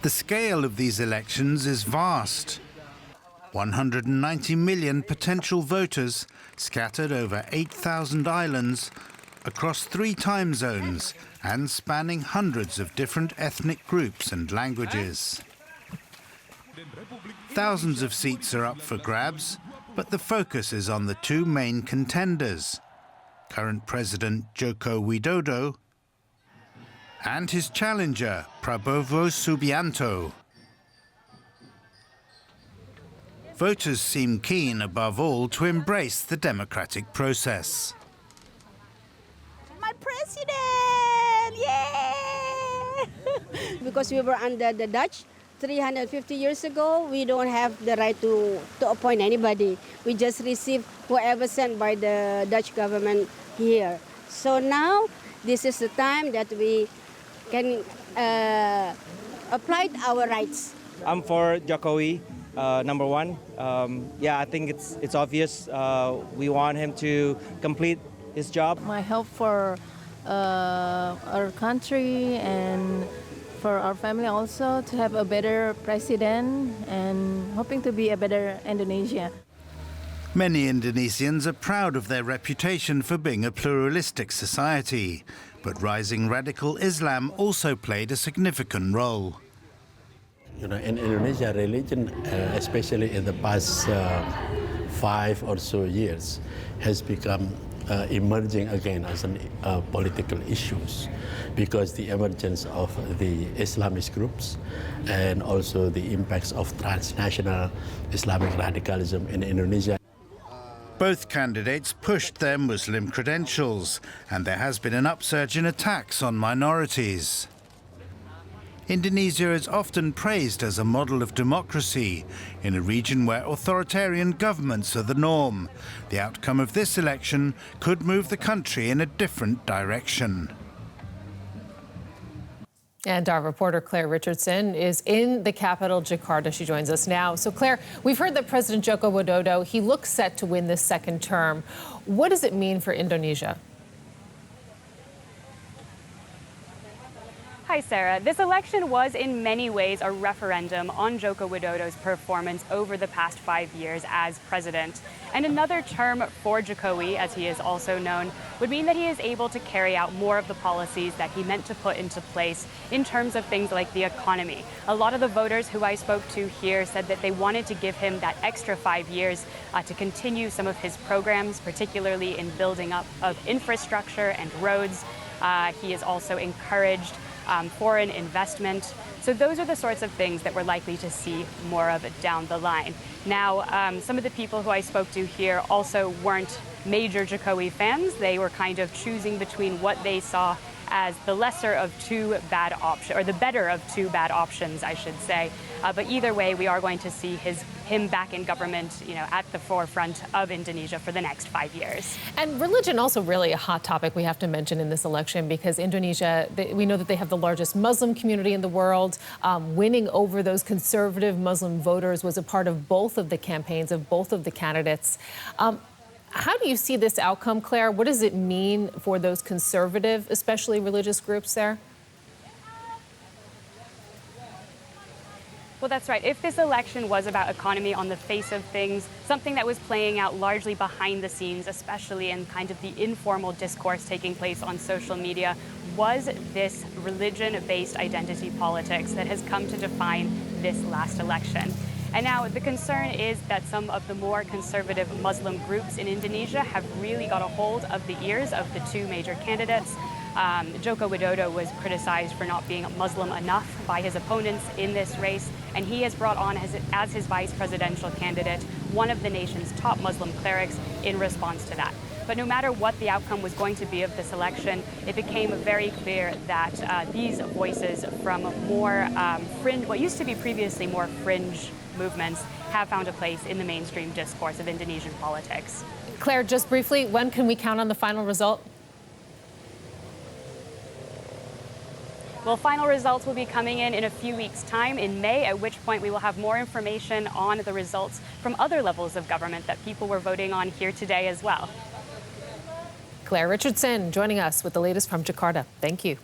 The scale of these elections is vast. 190 million potential voters scattered over 8,000 islands across 3 time zones and spanning hundreds of different ethnic groups and languages. Thousands of seats are up for grabs, but the focus is on the 2 main contenders, current President Joko Widodo and his challenger, Prabowo Subianto. Voters seem keen, above all, to embrace the democratic process. My president! Yay! Because we were under the Dutch 350 years ago, we don't have the right to appoint anybody. We just receive whoever sent by the Dutch government here. So now, this is the time that we can apply our rights. I'm for Jokowi, number 1. Yeah, I think it's obvious. We want him to complete his job. My hope for our country and for our family also to have a better president and hoping to be a better Indonesia. Many Indonesians are proud of their reputation for being a pluralistic society, but rising radical Islam also played a significant role. You know, in Indonesia, religion, especially in the past 5 or so years, has become emerging again as political issues because the emergence of the Islamist groups and also the impacts of transnational Islamic radicalism in Indonesia. Both candidates pushed their Muslim credentials, and there has been an upsurge in attacks on minorities. Indonesia is often praised as a model of democracy in a region where authoritarian governments are the norm. The outcome of this election could move the country in a different direction. And our reporter, Claire Richardson, is in the capital, Jakarta. She joins us now. So, Claire, we've heard that President Joko Widodo, he looks set to win this second term. What does it mean for Indonesia? Hi, Sarah. This election was in many ways a referendum on Joko Widodo's performance over the past 5 years as president. And another term for Jokowi, as he is also known, would mean that he is able to carry out more of the policies that he meant to put into place in terms of things like the economy. A lot of the voters who I spoke to here said that they wanted to give him that extra 5 years to continue some of his programs, particularly in building up of infrastructure and roads. He is also encouraged foreign investment. So those are the sorts of things that we're likely to see more of down the line. Now, some of the people who I spoke to here also weren't major Jokowi fans. They were kind of choosing between what they saw as the lesser of 2 bad options, or the better of 2 bad options, I should say. But either way, we are going to see him back in government, at the forefront of Indonesia for the next 5 years. And religion also really a hot topic we have to mention in this election, because Indonesia, we know that they have the largest Muslim community in the world. Winning over those conservative Muslim voters was a part of both of the campaigns of both of the candidates. How do you see this outcome, Claire? What does it mean for those conservative, especially religious groups there? Well, that's right. If this election was about economy on the face of things, something that was playing out largely behind the scenes, especially in kind of the informal discourse taking place on social media, was this religion-based identity politics that has come to define this last election. And now the concern is that some of the more conservative Muslim groups in Indonesia have really got a hold of the ears of the 2 major candidates. Joko Widodo was criticized for not being Muslim enough by his opponents in this race, and he has brought on as his vice presidential candidate one of the nation's top Muslim clerics in response to that. But no matter what the outcome was going to be of this election, it became very clear that these voices from more fringe, what used to be previously more fringe movements, have found a place in the mainstream discourse of Indonesian politics. Claire, just briefly, when can we count on the final result? Well, final results will be coming in a few weeks' time in May, at which point we will have more information on the results from other levels of government that people were voting on here today as well. Claire Richardson joining us with the latest from Jakarta. Thank you.